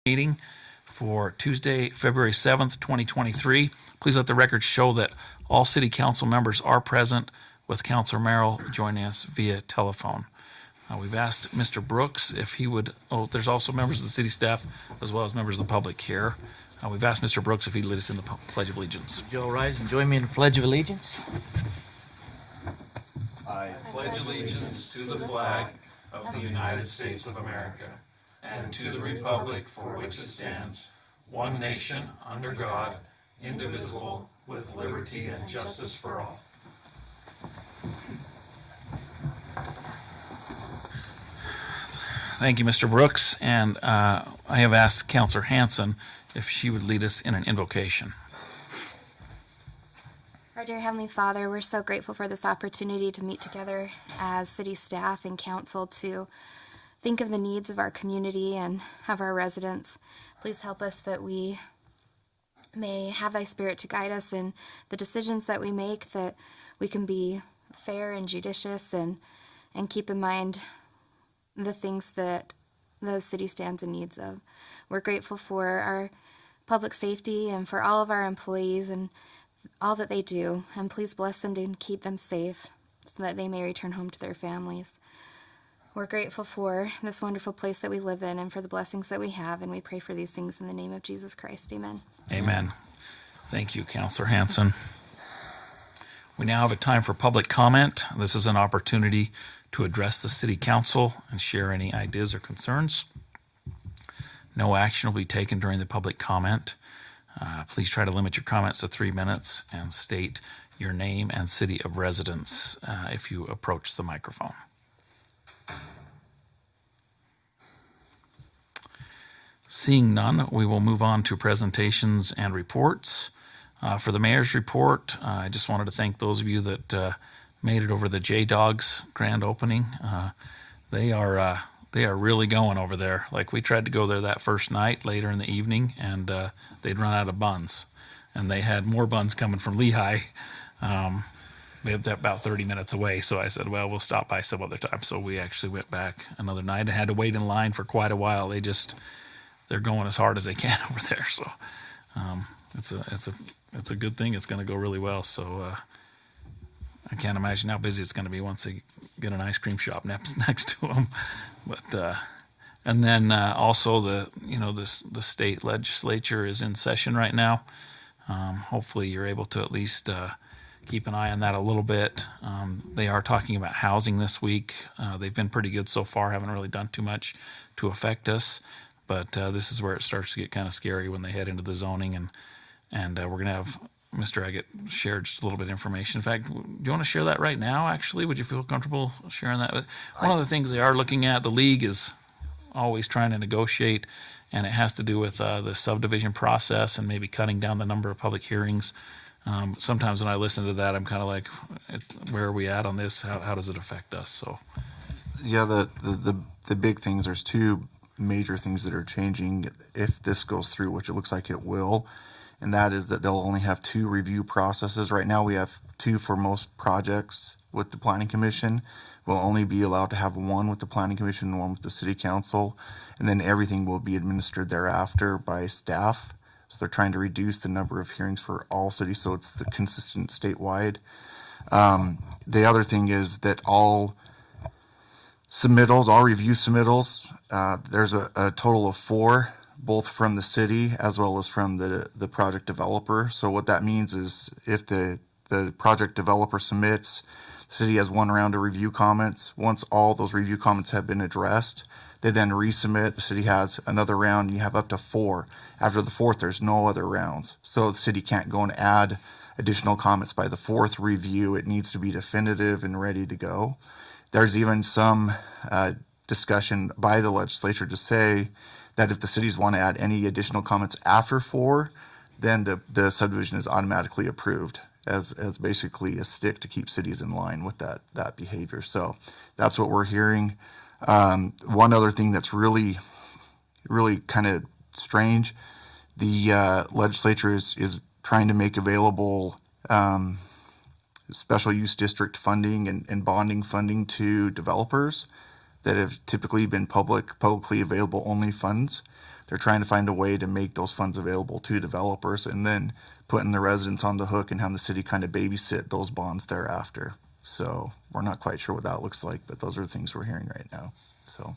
Meeting for Tuesday, February 7th, 2023. Please let the record show that all city council members are present, with Councilor Merrill joining us via telephone. We've asked Mr. Brooks if he would, there's also members of the city staff as well as members of the public here. We've asked Mr. Brooks if he'd lead us in the Pledge of Allegiance. Would you all rise and join me in the Pledge of Allegiance? I pledge allegiance to the flag of the United States of America and to the republic for which it stands, one nation, under God, indivisible, with liberty and justice for all. Thank you, Mr. Brooks. And I have asked Councilor Hanson if she would lead us in an invocation. Our dear Heavenly Father, we're so grateful for this opportunity to meet together as city staff and council to think of the needs of our community and of our residents. Please help us that we may have thy spirit to guide us in the decisions that we make, that we can be fair and judicious and keep in mind the things that the city stands in needs of. We're grateful for our public safety and for all of our employees and all that they do. And please bless them and keep them safe so that they may return home to their families. We're grateful for this wonderful place that we live in and for the blessings that we have, and we pray for these things in the name of Jesus Christ. Amen. Amen. Thank you, Councilor Hanson. We now have a time for public comment. This is an opportunity to address the City Council and share any ideas or concerns. No action will be taken during the public comment. Please try to limit your comments to 3 minutes and state your name and city of residence if you approach the microphone. Seeing none, we will move on to presentations and reports. For the mayor's report, I just wanted to thank those of you that made it over the J-Dogs grand opening. They are really going over there. Like, we tried to go there that first night later in the evening, and they'd run out of buns, and they had more buns coming from Lehigh. We lived about 30 minutes away, so I said, well, we'll stop by some other time. So we actually went back another night and had to wait in line for quite a while. They're going as hard as they can over there. So it's a good thing. It's going to go really well. So I can't imagine how busy it's going to be once they get an ice cream shop next to them. But and then also the state legislature is in session right now. Hopefully you're able to at least keep an eye on that a little bit. They are talking about housing this week. They've been pretty good so far. Haven't really done too much to affect us. But this is where it starts to get kind of scary when they head into the zoning, and we're going to have Mr. Eggett share just a little bit of information. In fact, do you want to share that right now, actually? Would you feel comfortable sharing that? One of the things they are looking at, the league is always trying to negotiate, and it has to do with the subdivision process and maybe cutting down the number of public hearings. Sometimes when I listen to that, I'm kind of like, where are we at on this? How does it affect us? So, yeah, the big things, there's two major things that are changing if this goes through, which it looks like it will, and that is that they'll only have 2 review processes. Right now we have 2 for most projects with the Planning Commission. We'll only be allowed to have 1 with the Planning Commission and 1 with the City Council, and then everything will be administered thereafter by staff. So they're trying to reduce the number of hearings for all cities so it's the consistent statewide. The other thing is that all review submittals, there's a total of 4, both from the city as well as from the project developer. So what that means is if the project developer submits, the city has 1 round of review comments. Once all those review comments have been addressed, they then resubmit. The city has another round, and you have up to 4. After the 4th, there's no other rounds. So the city can't go and add additional comments by the 4th review. It needs to be definitive and ready to go. There's even some discussion by the legislature to say that if the cities want to add any additional comments after 4, then the subdivision is automatically approved as basically a stick to keep cities in line with that behavior. So that's what we're hearing. One other thing that's really kind of strange, the legislature is trying to make available special use district funding and bonding funding to developers that have typically been publicly available only funds. they're trying to find a way to make those funds available to developers and then putting the residents on the hook and having the city kind of babysit those bonds thereafter. So we're not quite sure what that looks like, but those are the things we're hearing right now. So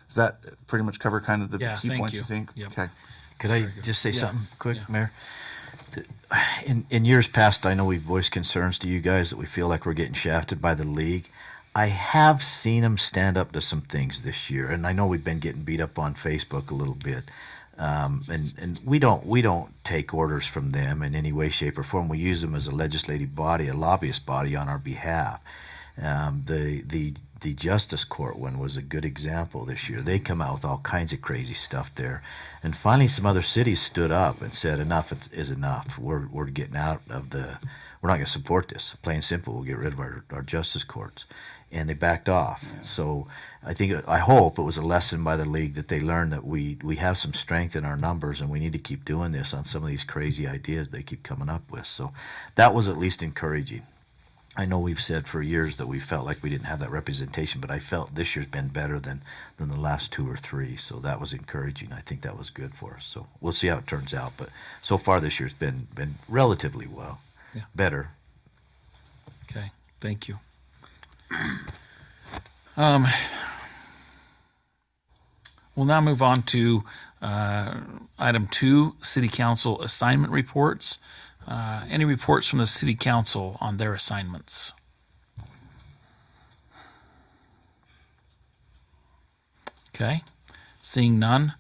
does that pretty much cover kind of the Yeah, key thank points you. you think? Yep. Okay. Could I just say something quick, yeah. Mayor? In years past, I know we've voiced concerns to you guys that we feel like we're getting shafted by the league. I have seen them stand up to some things this year, and I know we've been getting beat up on Facebook a little bit. And we don't take orders from them in any way, shape, or form. We use them as a legislative body, a lobbyist body on our behalf. The Justice Court one was a good example this year. They come out with all kinds of crazy stuff there, and finally some other cities stood up and said enough is enough. We're getting out of the. We're not going to support this. Plain and simple. We'll get rid of our justice courts. And they backed off. Yeah. So I hope it was a lesson by the league that they learned that we have some strength in our numbers and we need to keep doing this on some of these crazy ideas they keep coming up with. So that was at least encouraging. I know we've said for years that we felt like we didn't have that representation, but I felt this year's been better than the last 2 or 3. So that was encouraging. I think that was good for us. So we'll see how it turns out. But so far this year's been relatively well. Yeah. Better. Okay, thank you. We'll now move on to item 2, City Council assignment reports. Any reports from the City Council on their assignments? Okay, seeing none.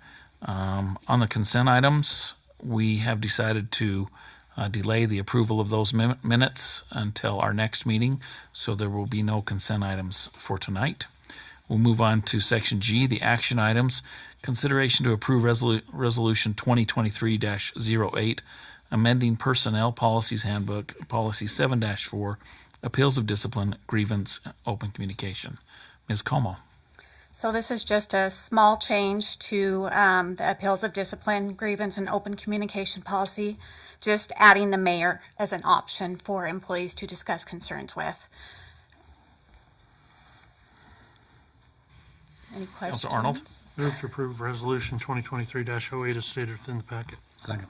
On the consent items, we have decided to delay the approval of those minutes until our next meeting, so there will be no consent items for tonight. We'll move on to section G, the action items. Consideration to approve resolution 2023-08, amending personnel policies handbook, policy 7-4, appeals of discipline, grievance, open communication. Ms. Como. So this is just a small change to the appeals of discipline, grievance, and open communication policy, just adding the mayor as an option for employees to discuss concerns with. Any questions? Councilor Arnold? Move to approve resolution 2023-08 as stated within the packet. Second.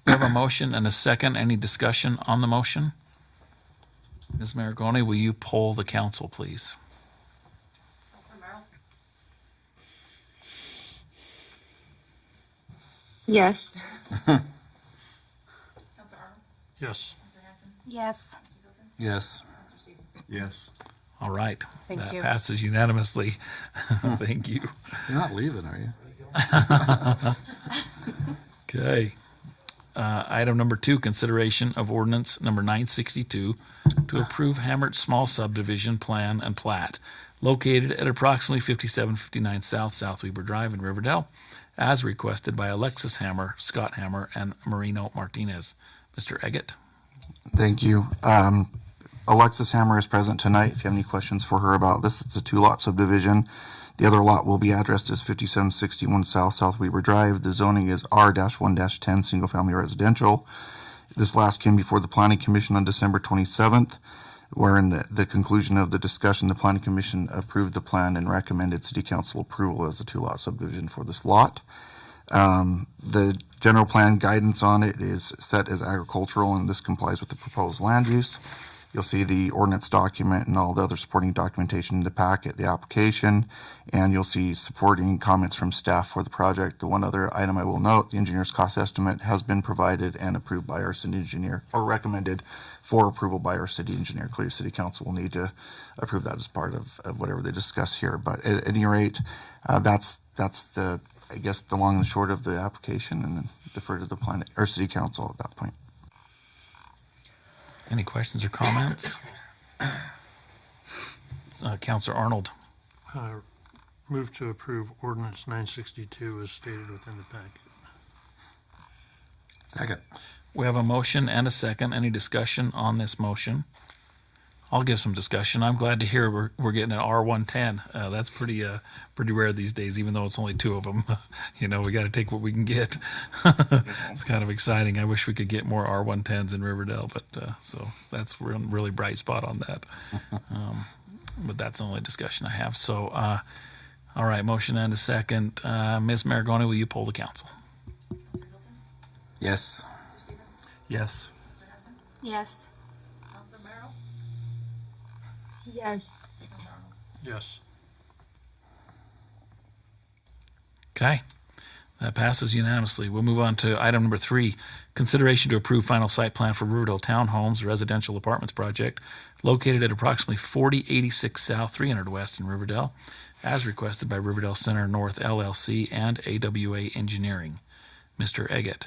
We have a motion and a second. Any discussion on the motion? Ms. Maragoni, will you poll the council, please? Yes. Yes. Yes. Yes. Yes. All right. Thank That you. passes unanimously. Thank you. You're not leaving, are you? Okay. Item number 2, consideration of ordinance number 962 to approve Hammert Small Subdivision Plan and Plat located at approximately 5759 South Weber Drive in Riverdale, as requested by Alexis Hammer, Scott Hammer, and Marino Martinez. Mr. Eggett. Thank you. Alexis Hammer is present tonight. If you have any questions for her about this, it's a 2-lot subdivision. The other lot will be addressed as 5761 South Weber Drive. The zoning is R-1-10, single-family residential. This last came before the Planning Commission on December 27th, where in the conclusion of the discussion, the Planning Commission approved the plan and recommended City Council approval as a 2-lot subdivision for this lot. The general plan guidance on it is set as agricultural, and this complies with the proposed land use. You'll see the ordinance document and all the other supporting documentation in the packet, the application, and you'll see supporting comments from staff for the project. The one other item I will note, the engineer's cost estimate has been provided and approved by our city engineer, or recommended for approval by our city engineer. Clearly, City Council will need to approve that as part of whatever they discuss here. But at any rate, that's the, I guess, the long and short of the application, and then defer to the planet or City Council at that point. Any questions or comments? Councilor Arnold. Move to approve ordinance 962 as stated within the packet. Second. We have a motion and a second. Any discussion on this motion? I'll give some discussion. I'm glad to hear we're getting an R110. That's pretty rare these days, even though it's only 2 of them. We got to take what we can get. It's kind of exciting. I wish we could get more R110s in Riverdale, but so that's really bright spot on that. But that's the only discussion I have. So All right, motion and a second. Ms. Maragoni, will you poll the council? Yes. Yes. Yes. Yes. Yes. Okay, that passes unanimously. We'll move on to item number 3, consideration to approve final site plan for Riverdale Townhomes Residential Apartments Project located at approximately 4086 South, 300 West in Riverdale, as requested by Riverdale Center North LLC and AWA Engineering. Mr. Eggett.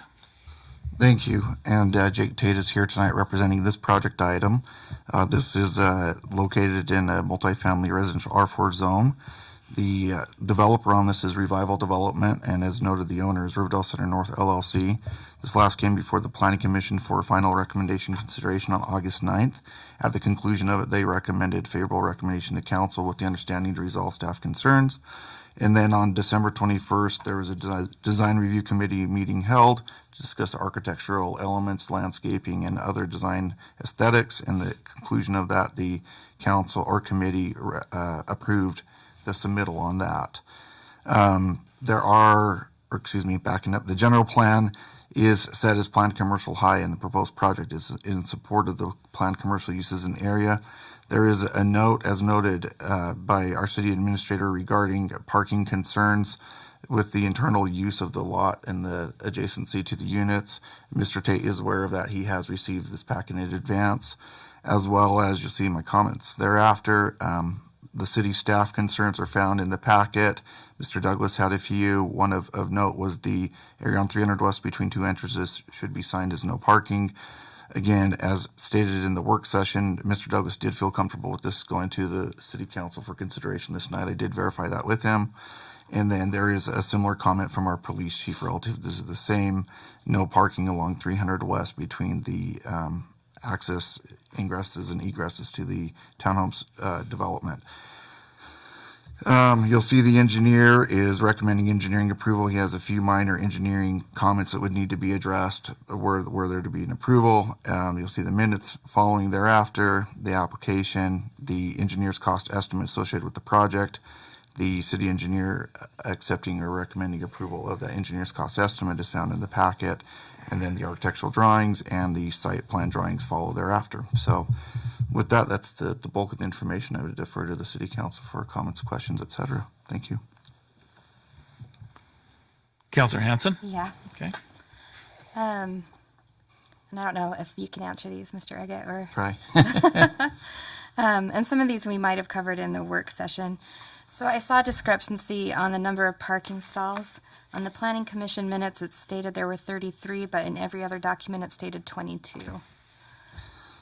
Thank you. And Jake Tate is here tonight representing this project item. This is located in a multifamily residential R4 zone. The developer on this is Revival Development, and as noted, the owner is Riverdale Center North LLC. This last came before the Planning Commission for final recommendation consideration on August 9th. At the conclusion of it, they recommended favorable recommendation to council with the understanding to resolve staff concerns. And then on December 21st, there was a design review committee meeting held to discuss architectural elements, landscaping, and other design aesthetics. And the conclusion of that, the council or committee approved the submittal on that. Backing up, the general plan is set as planned commercial high, and the proposed project is in support of the planned commercial uses in the area. There is a note, as noted by our city administrator, regarding parking concerns with the internal use of the lot and the adjacency to the units. Mr. Tate is aware of that. He has received this packet in advance, as well as you'll see in my comments thereafter. The city staff concerns are found in the packet. Mr. Douglas had a few. One of note was the area on 300 West between two entrances should be signed as no parking. Again, as stated in the work session, Mr. Douglas did feel comfortable with this going to the city council for consideration this night. I did verify that with him. And then there is a similar comment from our police chief relative. This is the same, no parking along 300 West between the access ingresses and egresses to the townhomes development. You'll see the engineer is recommending engineering approval. He has a few minor engineering comments that would need to be addressed were there to be an approval. You'll see the minutes following thereafter, the application, the engineer's cost estimate associated with the project, the city engineer accepting or recommending approval of that engineer's cost estimate is found in the packet, and then the architectural drawings and the site plan drawings follow thereafter. So with that, that's the bulk of the information. I would defer to the city council for comments, questions, etc. Thank you. Councillor Hanson? Yeah. Okay. And I don't know if you can answer these, Mr. Eggett, or Try. and some of these we might have covered in the work session. So I saw discrepancy on the number of parking stalls. On the Planning Commission minutes, it stated there were 33, but in every other document, it stated 22.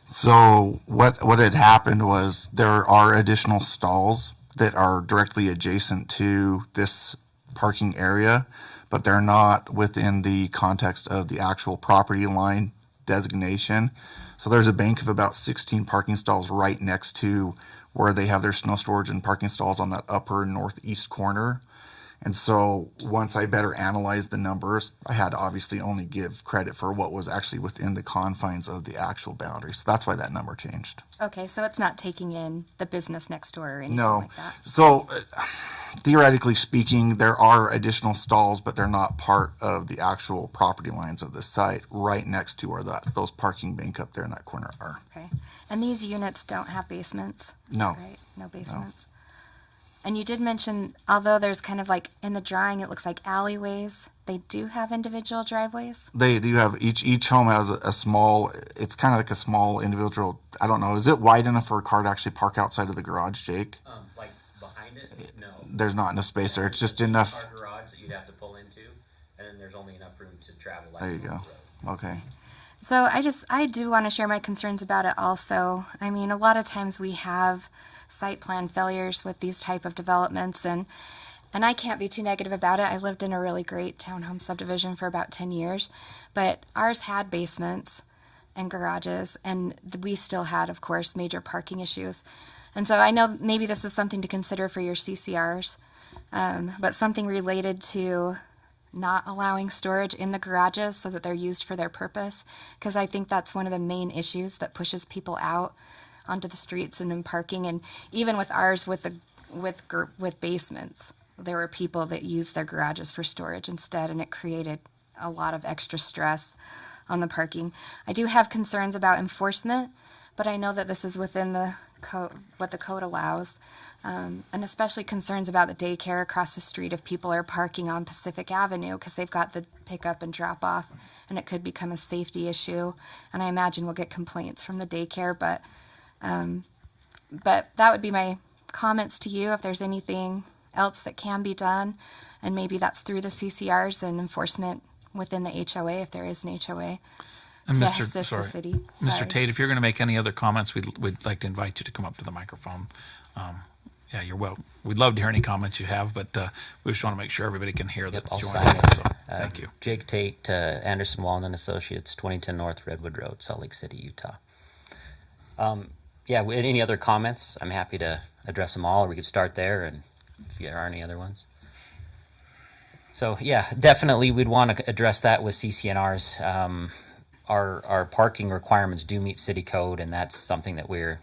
So what had happened was there are additional stalls that are directly adjacent to this parking area, but they're not within the context of the actual property line designation. So there's a bank of about 16 parking stalls right next to where they have their snow storage and parking stalls on that upper northeast corner. And so once I better analyzed the numbers, I had to obviously only give credit for what was actually within the confines of the actual boundary. So that's why that number changed. Okay, so it's not taking in the business next door or anything No. like that? So theoretically speaking, there are additional stalls, but they're not part of the actual property lines of the site right next to where those parking bank up there in that corner are. Okay. And these units don't have basements? No. Right? No basements? And you did mention, although there's kind of like in the drawing, it looks like alleyways, they do have individual driveways? They do have, each home has a small, it's kind of like a small individual, I don't know, is it wide enough for a car to actually park outside of the garage, Jake? Like behind it? No. There's not enough space there, it's just enough. Car garage that you'd have to pull into, and then there's only enough room to travel. Like There you go. Okay. So I do want to share my concerns about it also. I mean, a lot of times we have site plan failures with these type of developments, and I can't be too negative about it. I lived in a really great townhome subdivision for about 10 years, but ours had basements and garages, and we still had, of course, major parking issues. And so I know maybe this is something to consider for your CCRs, but something related to not allowing storage in the garages so that they're used for their purpose, because I think that's one of the main issues that pushes people out onto the streets and in parking, and even with ours with basements. there were people that used their garages for storage instead, and it created a lot of extra stress on the parking. I do have concerns about enforcement, but I know that this is within the code, what the code allows, and especially concerns about the daycare across the street if people are parking on Pacific Avenue because they've got the pickup and drop off, and it could become a safety issue. And I imagine we'll get complaints from the daycare, but that would be my comments to you. If there's anything else that can be done, and maybe that's through the CCRs and enforcement within the HOA, if there is an HOA. And to Mr. assist the Sorry, city. Mr. Sorry. Tate, if you're going to make any other comments, we'd like to invite you to come up to the microphone. Yeah, you're well. We'd love to hear any comments you have, but we just want to make sure everybody can hear that's I'll joining sign us. it. So, thank you. Jake Tate, Anderson Walden Associates, 2010 North Redwood Road, Salt Lake City, Utah. Yeah, any other comments? I'm happy to address them all, or we could start there, and if there are any other ones. So yeah, definitely we'd want to address that with CCNRs. Our parking requirements do meet city code, and that's something that we're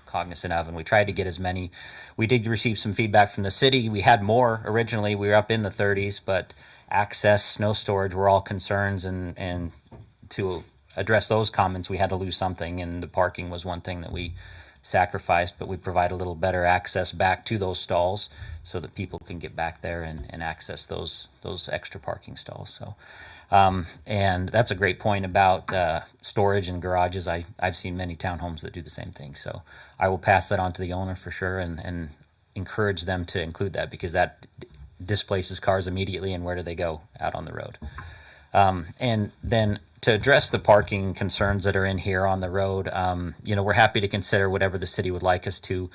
cognizant of, and we tried to get as many. We did receive some feedback from the city. We had more originally. We were up in the 30s, but access, snow storage were all concerns, and to address those comments, we had to lose something, and the parking was one thing that we sacrificed, but we provide a little better access back to those stalls so that people can get back there and access those extra parking stalls. So and that's a great point about storage and garages. I've seen many townhomes that do the same thing. So I will pass that on to the owner for sure, and encourage them to include that, because that displaces cars immediately, and where do they go? Out on the road. And then to address the parking concerns that are in here on the road, we're happy to consider whatever the city would like us to.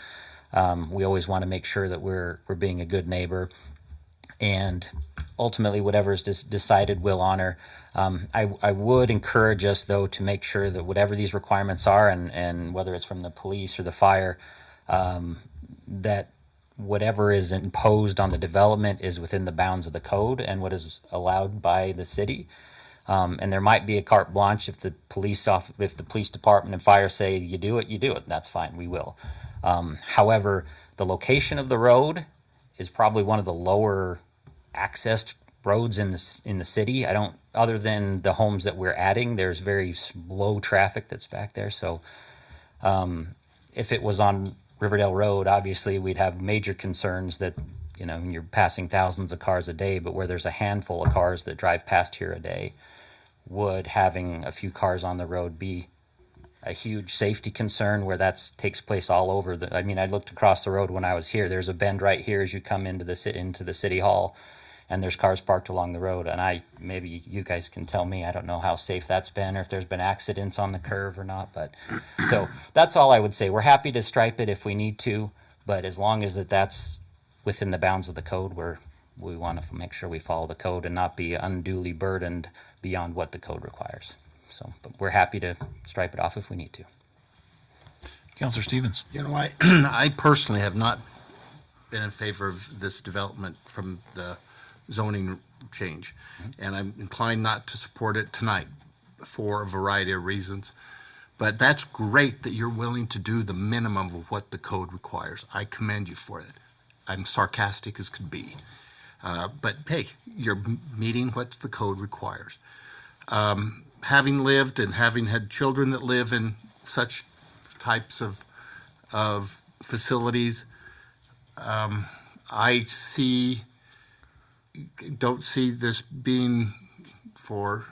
We always want to make sure that we're being a good neighbor, and ultimately whatever is decided we'll honor. I would encourage us, though, to make sure that whatever these requirements are, and whether it's from the police or the fire, that whatever is imposed on the development is within the bounds of the code and what is allowed by the city. And there might be a carte blanche if the police department and fire say you do it. That's fine, we will. However, the location of the road is probably one of the lower accessed roads in the city. Other than the homes that we're adding, there's very low traffic that's back there. So if it was on Riverdale Road, obviously we'd have major concerns that you're passing thousands of cars a day, but where there's a handful of cars that drive past here a day, would having a few cars on the road be a huge safety concern, where that takes place all over. I looked across the road when I was here. There's a bend right here as you come into the city hall, and there's cars parked along the road. And maybe you guys can tell me, I don't know how safe that's been, or if there's been accidents on the curve or not. But so that's all I would say. We're happy to stripe it if we need to, but as long as that's within the bounds of the code, we want to make sure we follow the code and not be unduly burdened beyond what the code requires. So, but we're happy to stripe it off if we need to. Councilor Stevens. I personally have not been in favor of this development from the zoning change, and I'm inclined not to support it tonight for a variety of reasons. But that's great that you're willing to do the minimum of what the code requires. I commend you for it. I'm sarcastic as could be. But hey, you're meeting what the code requires. Having lived and having had children that live in such types of facilities, I don't see this being for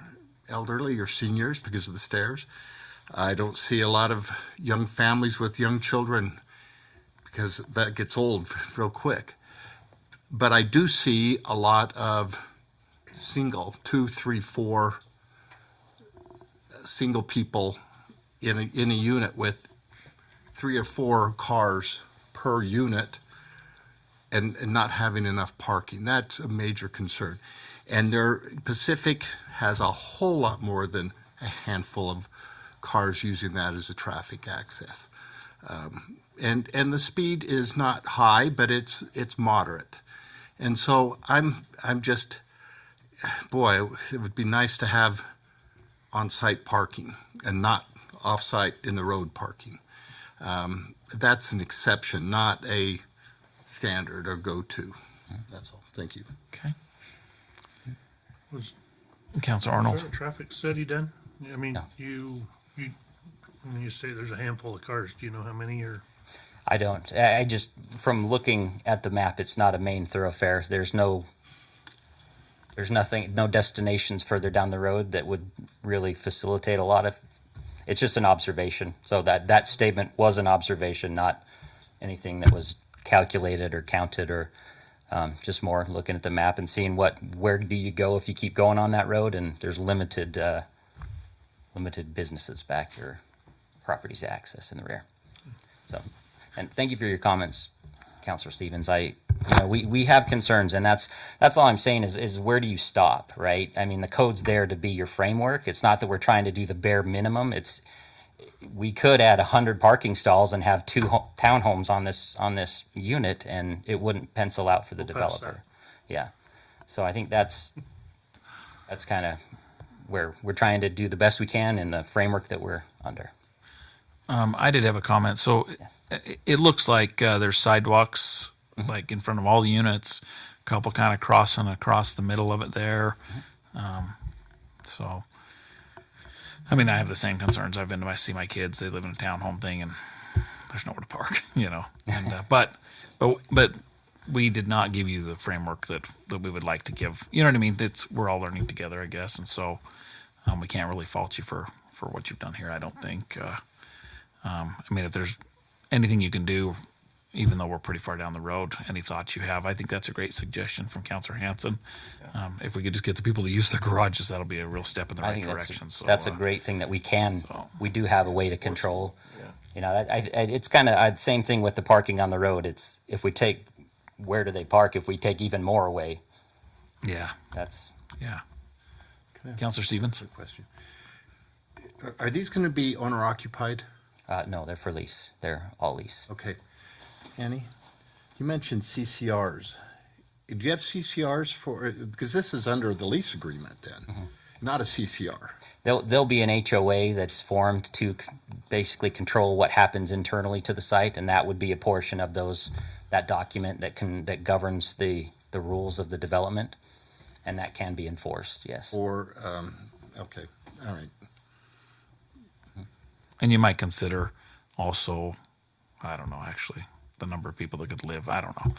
elderly or seniors because of the stairs. I don't see a lot of young families with young children because that gets old real quick. But I do see a lot of single, 2, 3, 4 single people in a unit with 3 or 4 cars per unit, and not having enough parking. That's a major concern. And Pacific has a whole lot more than a handful of cars using that as a traffic access. And the speed is not high, but it's moderate. And so I'm just, boy, it would be nice to have on-site parking and not off-site in the road parking. That's an exception, not a standard or go-to. That's all. Thank you. Okay. Was Councilor was Arnold. there a traffic study done? I mean, No. when you say there's a handful of cars, do you know how many are? I don't. I just, from looking at the map, it's not a main thoroughfare. There's nothing, no destinations further down the road that would really facilitate a lot of. It's just an observation. So that statement was an observation, not anything that was calculated or counted, or just more looking at the map and seeing where do you go if you keep going on that road, and there's limited businesses back or properties access in the rear. So, and thank you for your comments, Councilor Stevens. We have concerns, and that's all I'm saying is where do you stop, right? I mean, the code's there to be your framework. It's not that we're trying to do the bare minimum. We could add 100 parking stalls and have 2 townhomes on this unit, and it wouldn't pencil out for the We'll pass developer. Yeah. So I think that's kind of where we're trying to do the best we can in the framework that we're under. I did have a comment. So it looks like there's sidewalks like in front of all the units, a couple kind of crossing across the middle of it there. So, I mean, I have the same concerns. I've been to see my kids. They live in a townhome thing, and there's nowhere to park, And but we did not give you the framework that we would like to give. You know what I mean? We're all learning together, I guess, and so we can't really fault you for what you've done here. I don't think. I mean, if there's anything you can do, even though we're pretty far down the road, any thoughts you have, I think that's a great suggestion from Councilor Hanson. If we could just get the people to use their garages, that'll be a real step in the right direction. That's a great thing that we do have a way to control. It's kind of same thing with the parking on the road. It's if we take, where do they park? If we take even more away, Yeah. that's. Yeah. Can I ask Councilor Stevens? a question? Are these going to be owner occupied? No, they're for lease. They're all lease. Okay. Annie, you mentioned CCRs. Do you have CCRs because this is under the lease agreement then, not a CCR? There'll be an HOA that's formed to basically control what happens internally to the site, and that would be a portion of that document that governs the rules of the development, and that can be enforced. Yes. Or okay, all right. And you might consider also, I don't know, actually, the number of people that could live. I don't know.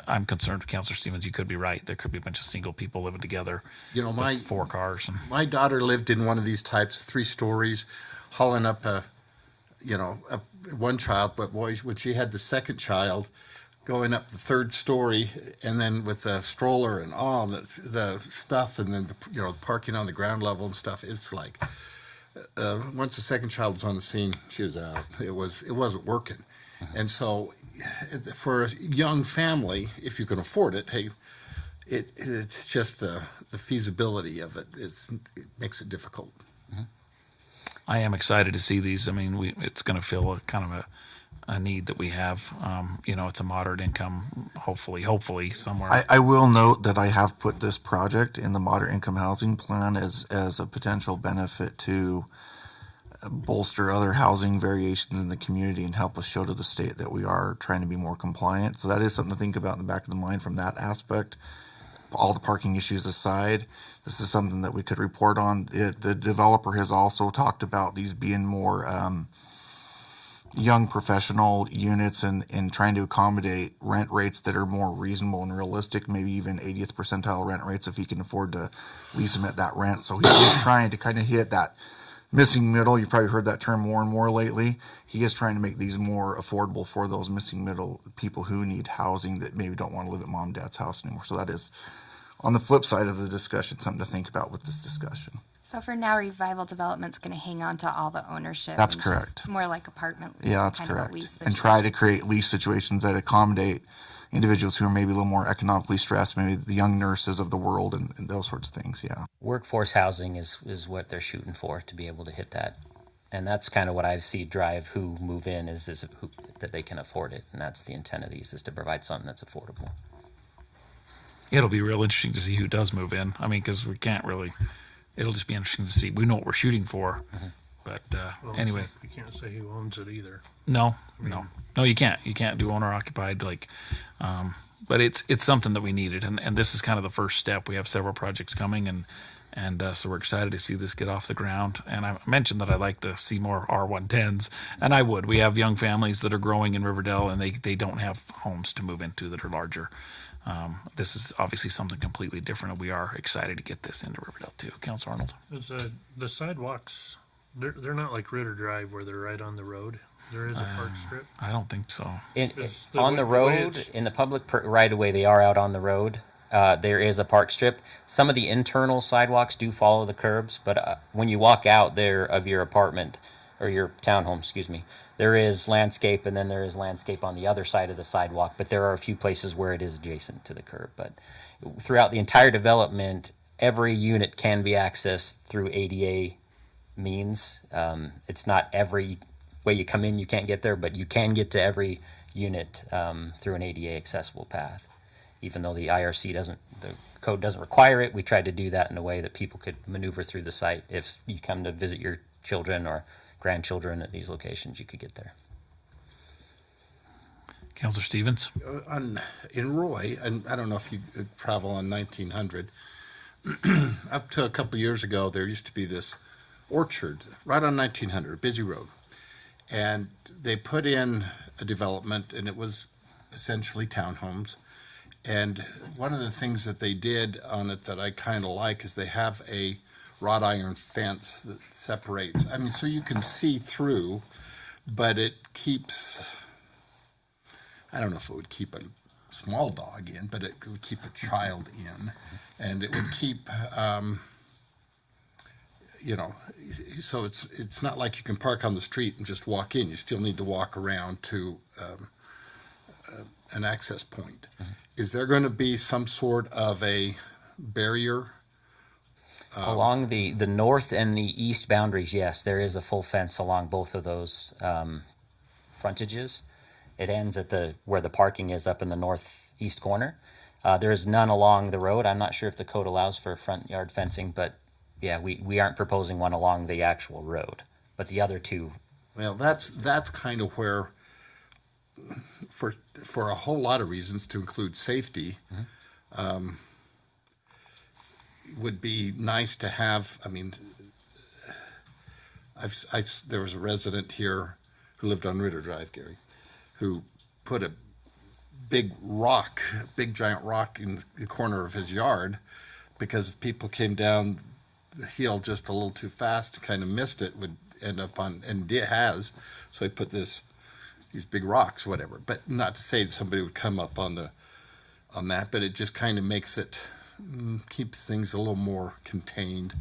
I'm concerned, Councilor Stevens, you could be right. There could be a bunch of single people living together with 4 cars. My daughter lived in one of these types, 3 stories, hauling up one child, but boy, when she had the second child, going up the 3rd story, and then with the stroller and all the stuff, and then parking on the ground level and stuff, it's like once the second child was on the scene, she was out. It wasn't working, and so for a young family, if you can afford it, hey, it's just the feasibility of it makes it difficult. I am excited to see these. I mean, it's going to fill a kind of a need that we have. It's a moderate income, hopefully somewhere. I will note that I have put this project in the moderate income housing plan as a potential benefit to bolster other housing variations in the community and help us show to the state that we are trying to be more compliant. So that is something to think about in the back of the mind from that aspect. All the parking issues aside, this is something that we could report on. The developer has also talked about these being more young professional units and trying to accommodate rent rates that are more reasonable and realistic, maybe even 80th percentile rent rates if he can afford to lease them at that rent. So he is trying to kind of hit that missing middle. You've probably heard that term more and more lately. He is trying to make these more affordable for those missing middle people who need housing that maybe don't want to live at mom and dad's house anymore. So that is, on the flip side of the discussion, something to think about with this discussion. So for now, Revival Development's going to hang on to all the ownership. That's and correct. just more like apartment. Yeah, that's kind of a correct. lease And try to situation. create lease situations that accommodate individuals who are maybe a little more economically stressed, maybe the young nurses of the world and those sorts of things, yeah. Workforce housing is what they're shooting for, to be able to hit that. And that's kind of what I see drive who move in is that they can afford it. And that's the intent of these, is to provide something that's affordable. It'll be real interesting to see who does move in. I mean, because we can't really, it'll just be interesting to see. We know what we're shooting for. But Well, anyway, you can't say who owns it either. no, you can't. You can't do owner occupied. Like, but it's something that we needed, and this is kind of the first step. We have several projects coming, and so we're excited to see this get off the ground. And I mentioned that I like to see more R110s, and I would. We have young families that are growing in Riverdale, and they don't have homes to move into that are larger. This is obviously something completely different, and we are excited to get this into Riverdale too. Councilor Arnold. It's the sidewalks. They're not like Ritter Drive where they're right on the road. There is a park strip. I don't think so. The On the way road, it's- in the public right of way, they are out on the road. There is a park strip. Some of the internal sidewalks do follow the curbs, but when you walk out there of your apartment or your townhome, excuse me, there is landscape, and then there is landscape on the other side of the sidewalk. But there are a few places where it is adjacent to the curb. But throughout the entire development, every unit can be accessed through ADA means. It's not every way you come in you can't get there, but you can get to every unit through an ADA accessible path. Even though the the code doesn't require it, we tried to do that in a way that people could maneuver through the site. If you come to visit your children or grandchildren at these locations, you could get there. Councilor Stevens. In Roy, and I don't know if you travel on 1900, up to a couple years ago, there used to be this orchard right on 1900, a busy road. And they put in a development, and it was essentially townhomes. And one of the things that they did on it that I kind of like is they have a wrought iron fence that separates. I mean, so you can see through, but it keeps, I don't know if it would keep a small dog in, but it would keep a child in. And it would keep, so it's not like you can park on the street and just walk in. You still need to walk around to an access point. Mm-hmm. Is there going to be some sort of a barrier? Along the north and the east boundaries, yes, there is a full fence along both of those frontages. It ends at where the parking is up in the northeast corner. There is none along the road. I'm not sure if the code allows for front yard fencing, but yeah, we aren't proposing one along the actual road. But the other two. Well, that's kind of where, for a whole lot of reasons, to include safety, mm-hmm. Would be nice to have. I mean, there was a resident here who lived on Ritter Drive, Gary, who put a big giant rock in the corner of his yard because if people came down the hill just a little too fast, kind of missed it, would end up on, and it has. So he put these big rocks, whatever. But not to say that somebody would come up on that, but it just kind of makes it, keeps things a little more contained.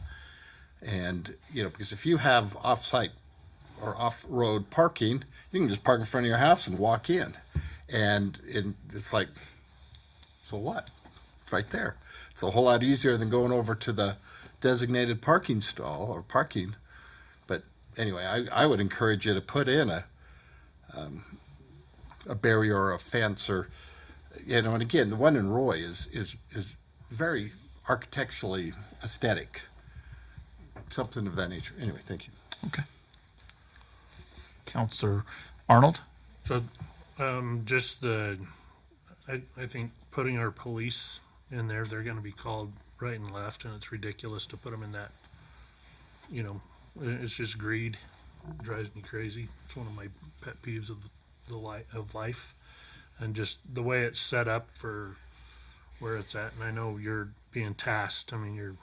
And, because if you have off-site or off-road parking, you can just park in front of your house and walk in. And it's like, so what? It's right there. It's a whole lot easier than going over to the designated parking stall or parking. But anyway, I would encourage you to put in a barrier or a fence, or and again, the one in Roy is very architecturally aesthetic, something of that nature. Anyway, thank you. Okay. Councilor Arnold. So, I think putting our police in there, they're going to be called right and left, and it's ridiculous to put them in that. It's just greed. It drives me crazy. It's one of my pet peeves of life, and just the way it's set up for where it's at. And I know you're being tasked. I mean,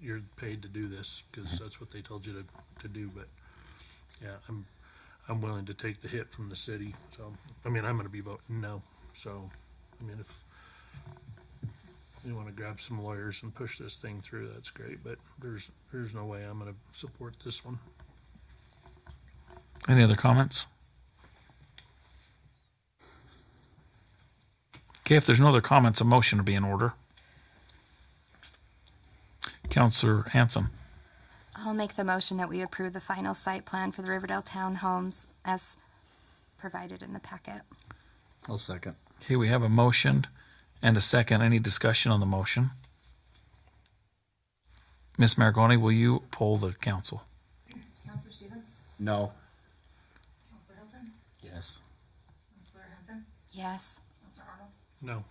you're paid to do this because that's what they told you to do. But yeah, I'm willing to take the hit from the city. So I mean, I'm going to be voting no. So I mean, if you want to grab some lawyers and push this thing through, that's great. But there's no way I'm going to support this one. Any other comments? Okay, if there's no other comments, a motion will be in order. Councilor Hanson. I'll make the motion that we approve the final site plan for the Riverdale Townhomes as provided in the packet. I'll second. Okay, we have a motion and a second. Any discussion on the motion? Ms. Maragoni, will you poll the council? Councilor Stevens? No. Councilor Hilton? Yes. Councilor Hanson? Yes. Councilor Arnold? No.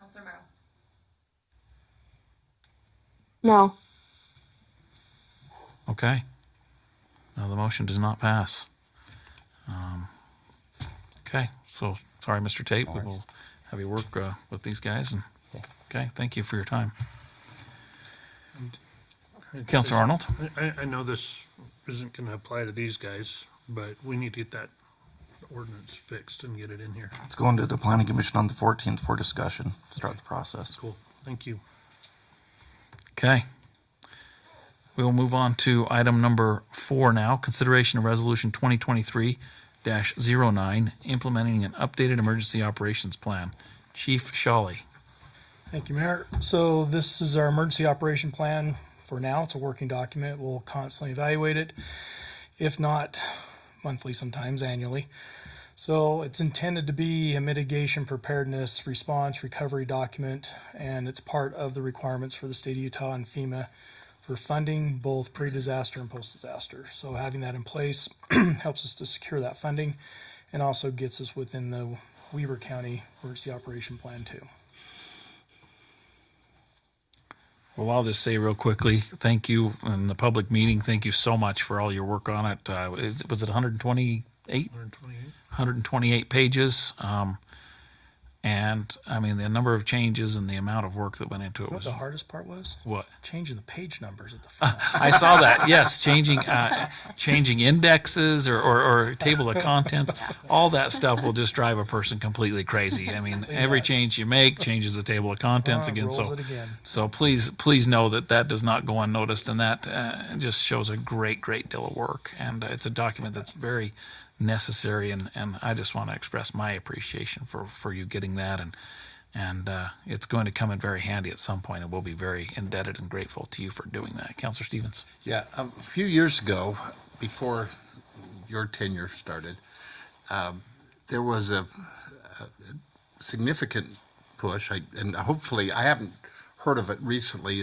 Counselor Merrill. No. Okay. No, the motion does not pass. Okay, so sorry, Mr. Tate. We will have you work with these guys. And okay, thank you for your time. Councilor Arnold? I know this isn't going to apply to these guys, but we need to get that ordinance fixed and get it in here. It's going to the planning commission on the 14th for discussion. Start the process. Cool. Thank you. Okay. We will move on to item number 4 now. Consideration of Resolution 2023-09, implementing an updated emergency operations plan. Chief Shawley. Thank you, Mayor. So this is our emergency operation plan for now. It's a working document. We'll constantly evaluate it, if not monthly, sometimes annually. So it's intended to be a mitigation, preparedness, response, recovery document, and it's part of the requirements for the state of Utah and FEMA for funding both pre-disaster and post-disaster. So having that in place helps us to secure that funding and also gets us within the Weber County emergency operation plan too. Well, I'll just say real quickly, thank you in the public meeting. Thank you so much for all your work on it. Was it 128? 128 pages. And I mean, the number of changes and the amount of work that went into it What was the hardest part was? what? Changing the page numbers at the front. I saw that. Yes, changing indexes or table of contents, all that stuff will just drive a person completely crazy. I mean, every change you make changes the table of contents again. Rolls it again. So please know that does not go unnoticed, and that just shows a great deal of work. And it's a document that's very necessary, and I just want to express my appreciation for you getting that, and it's going to come in very handy at some point, and we'll be very indebted and grateful to you for doing that. Councilor Stevens. Yeah, a few years ago, before your tenure started, there was a significant push, and hopefully I haven't heard of it recently,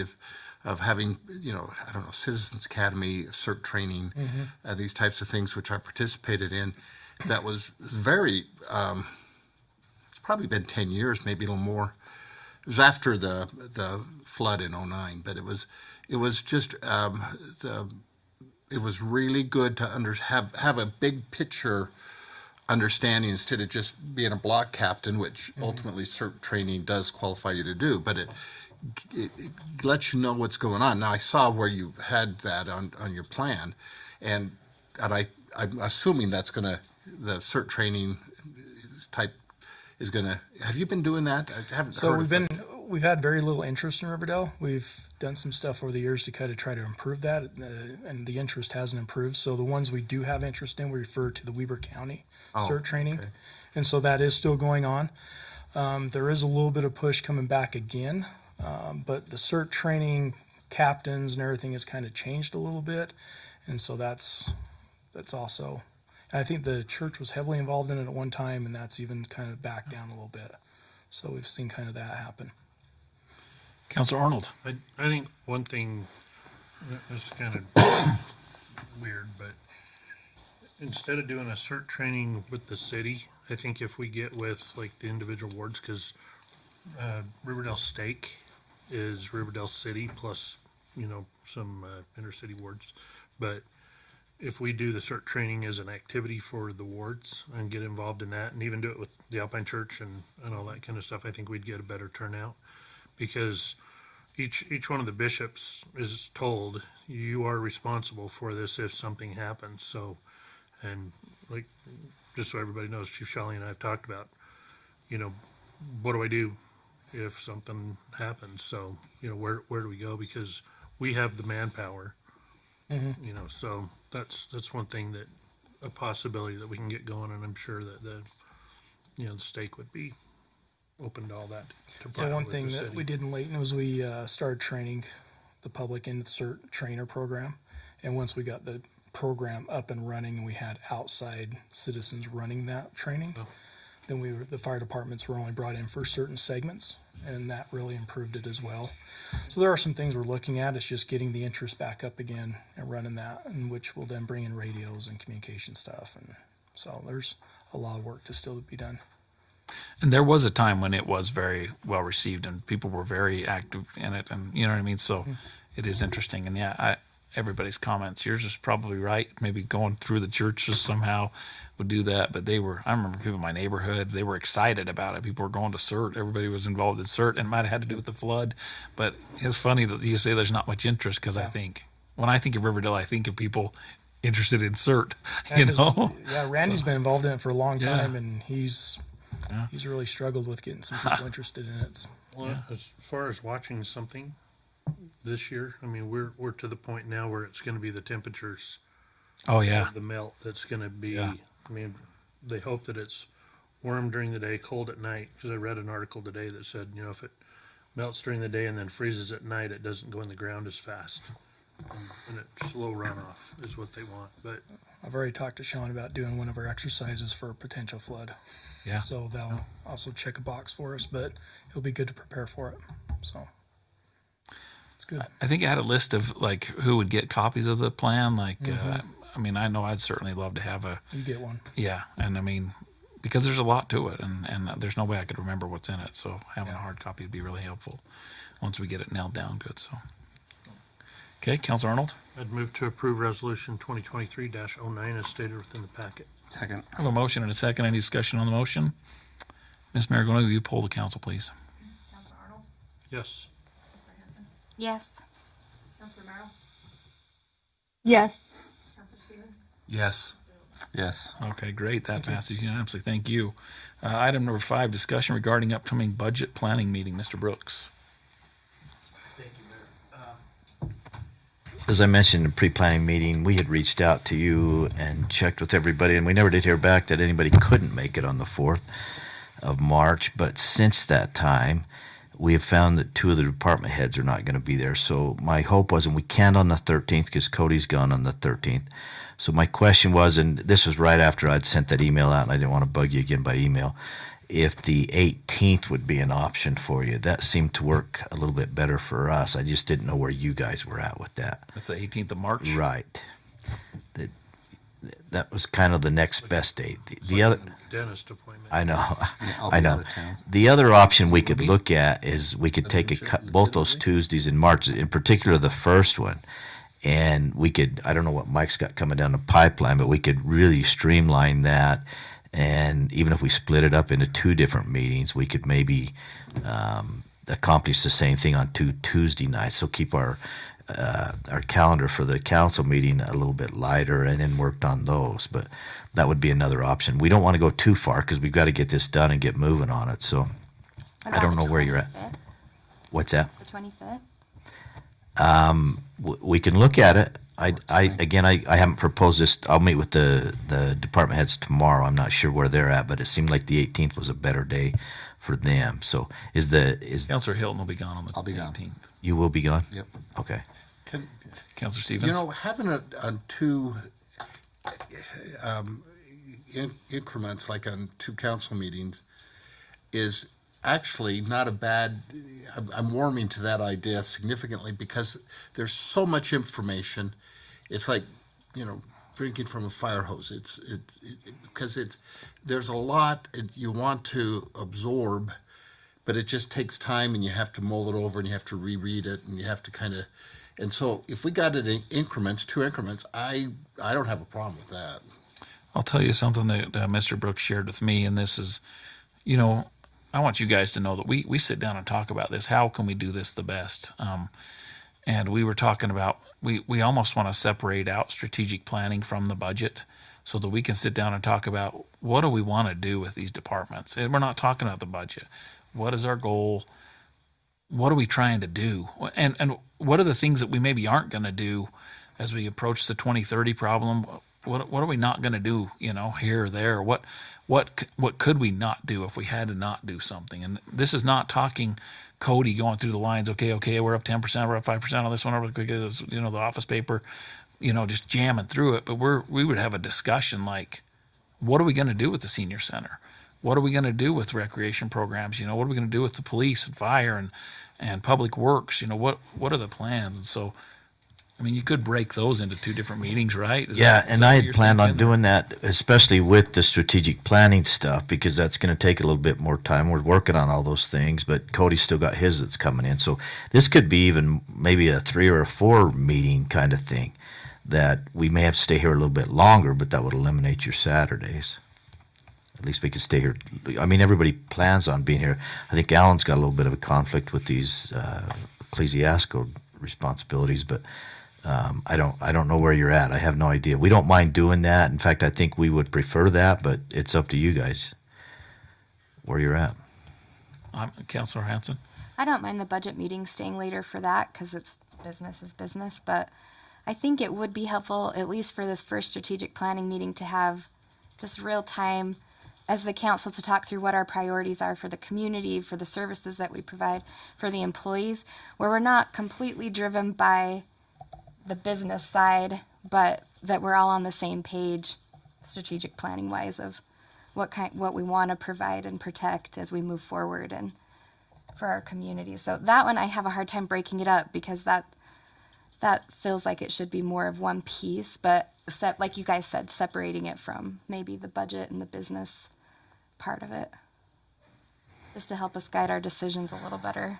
of having, I don't know, Citizens Academy, CERT training, these types of things, which I participated in. That was very, it's probably been 10 years, maybe a little more. It was after the flood in '09, but it was just, it was really good to have a big picture understanding instead of just being a block captain, which ultimately CERT training does qualify you to do, but it lets you know what's going on. Now, I saw where you had that on your plan, and I'm assuming that's the CERT training type is gonna. Have you been doing that? I haven't. So heard we've had very little interest in Riverdale. We've done some stuff over the years to kind of try to improve that, and the interest hasn't improved. So the ones we do have interest in, we refer to the Weber County CERT training, okay. And so that is still going on. There is a little bit of push coming back again. But the CERT training captains and everything has kind of changed a little bit, and so that's also. And I think the church was heavily involved in it at one time, and that's even kind of backed down a little bit. So we've seen kind of that happen. Councilor Arnold. I think one thing, this is kind of weird, but instead of doing a CERT training with the city, I think if we get with like the individual wards, because Riverdale Stake is Riverdale City plus, some intercity wards. But if we do the CERT training as an activity for the wards and get involved in that, and even do it with the Alpine Church and all that kind of stuff, I think we'd get a better turnout, because each one of the bishops is told, you are responsible for this if something happens. So, and like, just so everybody knows, Chief Shawley and I have talked about, what do I do if something happens? So, where do we go? Because we have the manpower, so that's one thing, that a possibility that we can get going, and I'm sure that the stake would be open to all that. One thing that we did in Layton was we started training the public in the CERT trainer program, and once we got the program up and running and we had outside citizens running that training, then the fire departments were only brought in for certain segments, and that really improved it as well. So there are some things we're looking at. It's just getting the interest back up again and running that, and which will then bring in radios and communication stuff. And so there's a lot of work to still be done. And there was a time when it was very well received and people were very active in it, and you know what I mean? So it is interesting. And yeah, everybody's comments, yours is probably right. Maybe going through the churches somehow would do that. But I remember people in my neighborhood, they were excited about it. People were going to CERT. Everybody was involved in CERT, and it might have had to do with the flood. But it's funny that you say there's not much interest, because when I think of Riverdale, I think of people interested in CERT, you know? Yeah, Randy's been involved in it for a long Yeah. time, and he's really struggled with getting some people interested in it. Well, as far as watching something this year, I mean, we're to the point now where it's going to be the temperatures Oh, yeah. of the melt that's going to be. Yeah. I mean, they hope that it's warm during the day, cold at night. Because I read an article today that said, you know, if it melts during the day and then freezes at night, it doesn't go in the ground as fast, and it's slow runoff is what they want. But I've already talked to Sean about doing one of our exercises for a potential flood. Yeah. So they'll also check a box for us, but it'll be good to prepare for it. So it's good. I think I had a list of like who would get copies of the plan. Like, I mean, I know I'd certainly love to have You get one. yeah. And I mean, because there's a lot to it, and there's no way I could remember what's in it. So having a hard copy would be really helpful once we get it nailed down good. So, okay, Councilor Arnold. I'd move to approve resolution 2023-09 as stated within the packet. Second. I have a motion and a second. Any discussion on the motion? Ms. Marigold, will you poll the council, please? Counselor Arnold? Yes. Counselor Hanson? Yes. Counselor Merrill? Yes. Counselor Stevens? Yes. Yes. Okay, great. That passes unanimously. Thank you. Item number 5, discussion regarding upcoming budget planning meeting. Mr. Brooks. As I mentioned in the pre-planning meeting, we had reached out to you and checked with everybody, and we never did hear back that anybody couldn't make it on the 4th of March. But since that time, we have found that 2 of the department heads are not going to be there. So my hope was, and we can't on the 13th because Cody's gone on the 13th. So my question was, and this was right after I'd sent that email out, and I didn't want to bug you again by email, if the 18th would be an option for you. That seemed to work a little bit better for us. I just didn't know where you guys were at with that. That's the 18th of March. Right. That was kind of the next best date. The other, Dentist appointment. I know, I'll I be know. out of town. The other option we could look at is we could take both those Tuesdays in March, in particular the first one, and we could, I don't know what Mike's got coming down the pipeline, but we could really streamline that. And even if we split it up into 2 different meetings, we could maybe accomplish the same thing on 2 Tuesday nights. So keep our calendar for the council meeting a little bit lighter, and then worked on those. But that would be another option. We don't want to go too far because we've got to get this done and get moving on it. So What I don't about know the where you're at. 25th? What's that? The 25th? We can look at it. I haven't proposed this. I'll meet with the department heads tomorrow. I'm not sure where they're at, but it seemed like the 18th was a better day for them. So is Councilor Hilton will be gone on the I'll be gone. 18th. you will be gone? Yep. Okay. Councilor Stevens. You know, having a 2 increments, like on 2 council meetings, is actually not a bad. I'm warming to that idea significantly because there's so much information. It's like, you know, drinking from a fire hose. Because there's a lot you want to absorb, but it just takes time, and you have to mull it over, and you have to reread it, and you have to kind of. And so, if we got it in increments, 2 increments, I don't have a problem with that. I'll tell you something that Mr. Brooks shared with me, and this is, you know, I want you guys to know that we sit down and talk about this. How can we do this the best? And we were talking about, we almost want to separate out strategic planning from the budget so that we can sit down and talk about what do we want to do with these departments. And we're not talking about the budget. What is our goal? What are we trying to do? And what are the things that we maybe aren't going to do as we approach the 2030 problem? What are we not going to do, you know, here or there? What could we not do if we had to not do something? And this is not talking Cody going through the lines. Okay, we're up 10%, we're up 5% on this one. You know, the office paper, you know, just jamming through it. But we would have a discussion like, what are we going to do with the senior center? What are we going to do with recreation programs? You know, what are we going to do with the police and fire and public works? You know, what are the plans? And so I mean, you could break those into 2 different meetings, right? Yeah, and I had planned on thinking? doing that, especially with the strategic planning stuff, because that's going to take a little bit more time. We're working on all those things, but Cody's still got his that's coming in. So this could be even maybe a 3 or a 4 meeting kind of thing that we may have to stay here a little bit longer, but that would eliminate your Saturdays. At least we could stay here. I mean, everybody plans on being here. I think Alan's got a little bit of a conflict with these ecclesiastical responsibilities, but I don't know where you're at. I have no idea. We don't mind doing that. In fact, I think we would prefer that, but it's up to you guys where you're at. Councilor Hanson. I don't mind the budget meeting staying later for that because it's business is business, but I think it would be helpful, at least for this first strategic planning meeting, to have just real time as the council to talk through what our priorities are for the community, for the services that we provide for the employees, where we're not completely driven by the business side, but that we're all on the same page, strategic planning wise, of what we want to provide and protect as we move forward and for our community. So that one I have a hard time breaking it up because that feels like it should be more of one piece, but like you guys said, separating it from maybe the budget and the business part of it, just to help us guide our decisions a little better.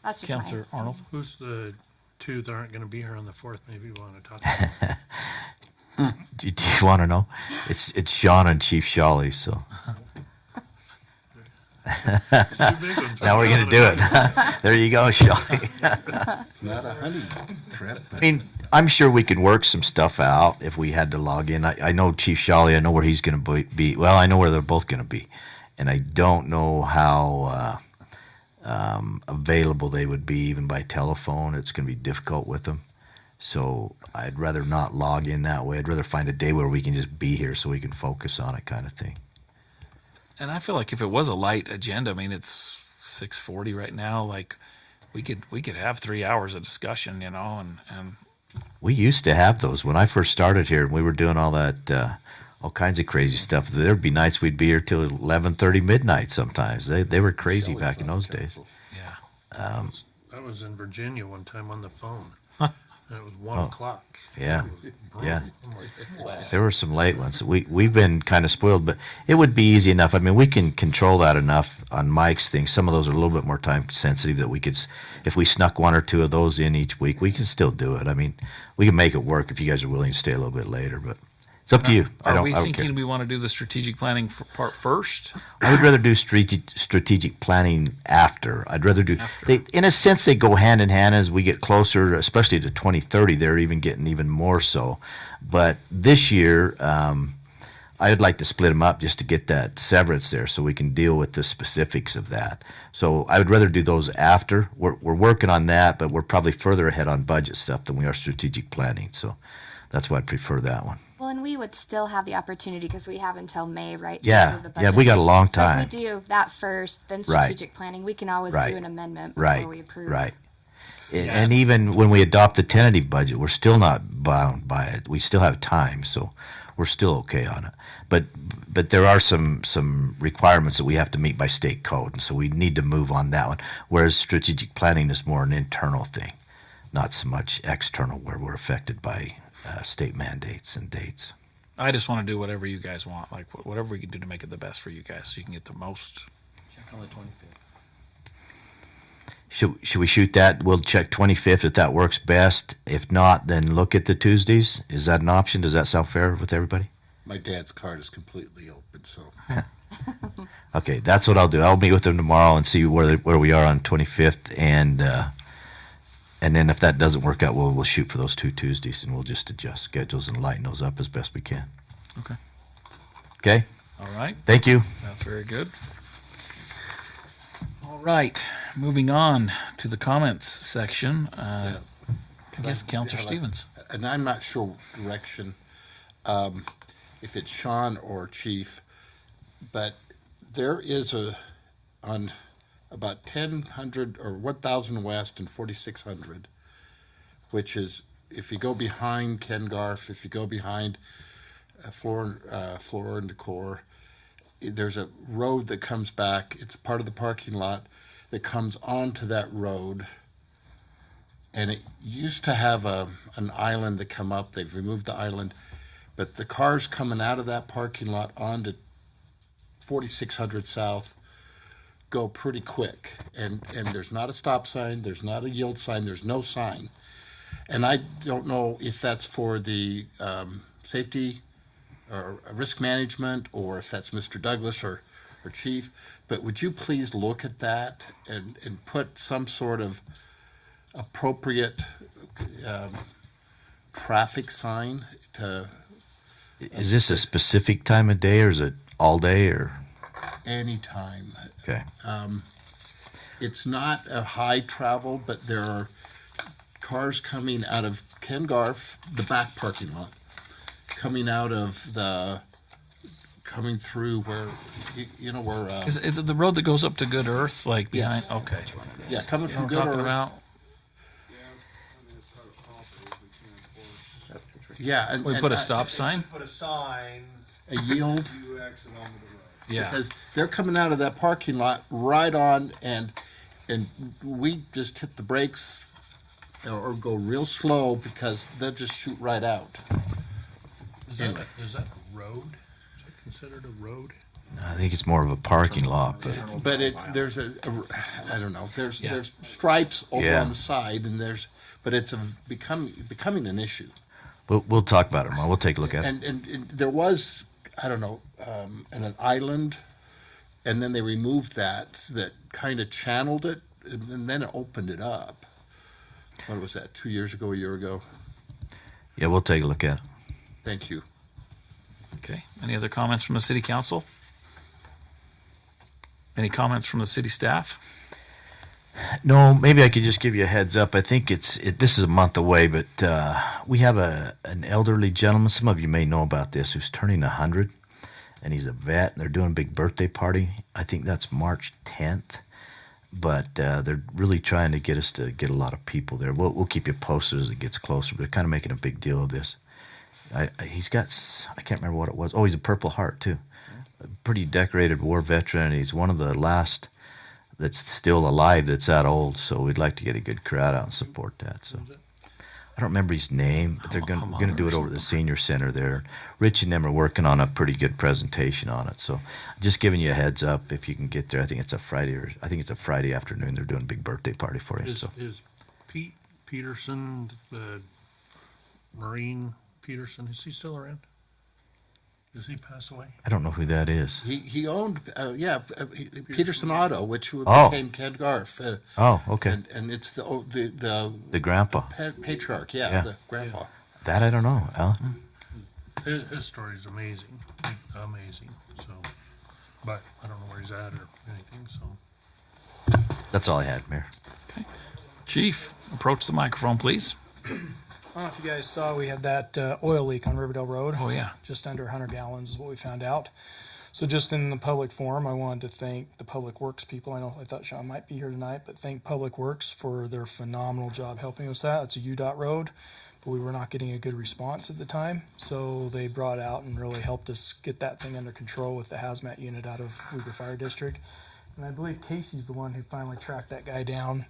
That's just Councilor Arnold. Who's the 2 that aren't going to be here on the 4th? Maybe you want to talk about. Do you want to know? It's Sean and Chief Shawley, so. Now we're going to do it. There you go, Shawley. It's not a honey trip. I mean, I'm sure we could work some stuff out if we had to log in. I know Chief Shawley, I know where he's going to be. Well, I know where they're both going to be. And I don't know how available they would be even by telephone. It's going to be difficult with them. So I'd rather not log in that way. I'd rather find a day where we can just be here so we can focus on it, kind of thing. And I feel like if it was a light agenda, I mean, it's 6:40 right now. Like we could have 3 hours of discussion, you know, and We used to have those when I first started here, and we were doing all that, all kinds of crazy stuff. There'd be nights we'd be here till 11:30 midnight. Sometimes they were crazy back in those days. yeah. I was in Virginia one time on the phone. And it was 1 Oh. o'clock. Yeah, It was brutal. yeah. I'm like, There were some late ones. We've been kind of spoiled, but it would be easy enough. I mean, we can control that enough on Mike's thing. Some of those are a little bit more time sensitive that we could, if we snuck 1 or 2 of those in each week, we can still do it. I mean, we can make it work if you guys are willing to stay a little bit later, but it's up to you. I Are don't we care. thinking we want to do the strategic planning part first? I would rather do strategic planning after. I'd rather do. They, in a sense, they go hand in hand as we get closer, especially to 2030. They're even getting even more so. But this year, I'd like to split them up just to get that severance there, so we can deal with the specifics of that. So I would rather do those after. We're working on that, but we're probably further ahead on budget stuff than we are strategic planning. So that's why I'd prefer that one. Well, and we would still have the opportunity because we have until May, right? To Yeah, approve the yeah, budget. we got a long So time. if we do that first, then strategic planning, we can always do an amendment before we approve. Right. And even when we adopt the tentative budget, we're still not bound by it. We still have time, so we're still okay on it. But there are some requirements that we have to meet by state code, and so we need to move on that one. Whereas strategic planning is more an internal thing, not so much external, where we're affected by state mandates and dates. I just want to do whatever you guys want, like whatever we can do to make it the best for you guys, so you can get the most. Check on the 25th. Should we shoot that? We'll check 25th if that works best. If not, then look at the Tuesdays. Is that an option? Does that sound fair with everybody? My dad's card is completely open, so. Okay, that's what I'll do. I'll meet with them tomorrow and see where we are on 25th, and then if that doesn't work out, we'll shoot for those 2 Tuesdays, and we'll just adjust schedules and lighten those up as best we can. Okay. Okay. All right. Thank you. That's very good. All right. Moving on to the comments section. I guess Councilor Stevens. And I'm not sure direction, if it's Sean or Chief, but there is on about 1000 or 1000 West and 4600, which is, if you go behind Ken Garf, if you go behind Floor and Decor, there's a road that comes back. It's part of the parking lot that comes onto that road. and it used to have an island that come up. They've removed the island, but the cars coming out of that parking lot onto 4600 South go pretty quick, and there's not a stop sign, there's not a yield sign, there's no sign. And I don't know if that's for the safety or risk management, or if that's Mr. Douglas or Chief, but would you please look at that and put some sort of appropriate traffic sign to Is this a specific time of day, or is it all day, or? any time? Okay. It's not a high travel, but there are cars coming out of Ken Garf, the back parking lot, coming through where, you know, where, Is it the road that goes up to Good Earth, like behind? Yes. Okay. yeah, coming You know from what Good I'm talking Earth. about? Yeah, and We put a stop sign? Put a sign, a yield, you exit onto the road. Yeah. because they're coming out of that parking lot right on, and we just hit the brakes or go real slow because they'll just shoot right out. Is that a road? Is that considered a road? I think it's more of a parking lot, but But there's I don't know, there's Yeah. there's stripes over Yeah. on the side, and but it's becoming an issue. we'll talk about it more. We'll take a look at it. And there was, I don't know, an island, and then they removed that kind of channeled it, and then it opened it up. What was that, 2 years ago, a year ago? Yeah, we'll take a look at it. Thank you. Okay. Any other comments from the city council? Any comments from the city staff? No, maybe I could just give you a heads up. I think this is a month away, but we have an elderly gentleman. Some of you may know about this, who's turning 100, and he's a vet. And they're doing a big birthday party. I think that's March 10th, but they're really trying to get us to get a lot of people there. We'll keep you posted as it gets closer. But they're kind of making a big deal of this. He's got, I can't remember what it was. Oh, he's a Purple Heart too. A pretty decorated war veteran. And he's one of the last that's still alive that's that old, so we'd like to get a good crowd out and support that. So I don't remember his name, but they're going to do it over at the senior center there. Rich and them are working on a pretty good presentation on it. So just giving you a heads up if you can get there. I think it's a Friday afternoon. They're doing a big birthday party for you. Is Pete Peterson, the Marine Peterson, is he still around? Does he pass away? I don't know who that is. He owned, Peterson Auto, which Oh. became Ken Garf. Oh, okay. And it's the grandpa. patriarch, Yeah. the grandpa. That I don't know, Alan. His story is amazing, amazing. So, but I don't know where he's at or anything. So, That's all I had, Mayor. Okay. Chief, approach the microphone, please. I don't know if you guys saw, we had that oil leak on Riverdale Road. Oh, yeah. Just under 100 gallons is what we found out. So just in the public forum, I wanted to thank the Public Works people. I thought Sean might be here tonight, but thank Public Works for their phenomenal job helping us out. It's a UDOT road, but we were not getting a good response at the time. So they brought out and really helped us get that thing under control with the hazmat unit out of Weber Fire District. And I believe Casey's the one who finally tracked that guy down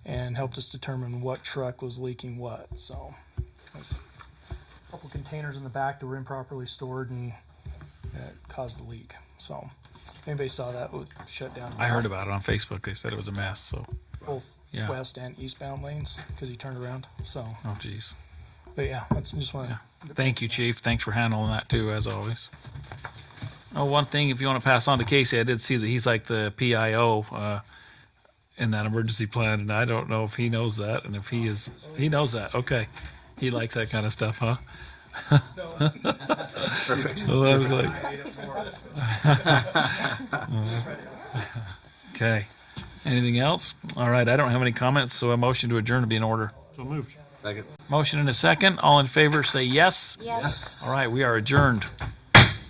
and helped us determine what truck was leaking what. So there's a couple containers in the back that were improperly stored, and it caused the leak. So if anybody saw that, it would shut down I heard about it on Facebook. They said it was a mess. So, both Yeah. west and eastbound lanes because he turned around. So, oh, geez. but yeah, that's just one. Yeah. Thank you, Chief. Thanks for handling that too, as always. Oh, one thing, if you want to pass on to Casey, I did see that he's like the PIO in that emergency plan, and I don't know if he knows that, and if he knows that. Okay, he likes that kind of stuff, huh? Perfect. Well, I was like, okay. Anything else? All right, I don't have any comments, so a motion to adjourn to be in order. so moved. Second. Motion and a second. All in favor, say yes. Yes. All right, we are adjourned.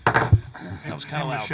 That was kind of loud.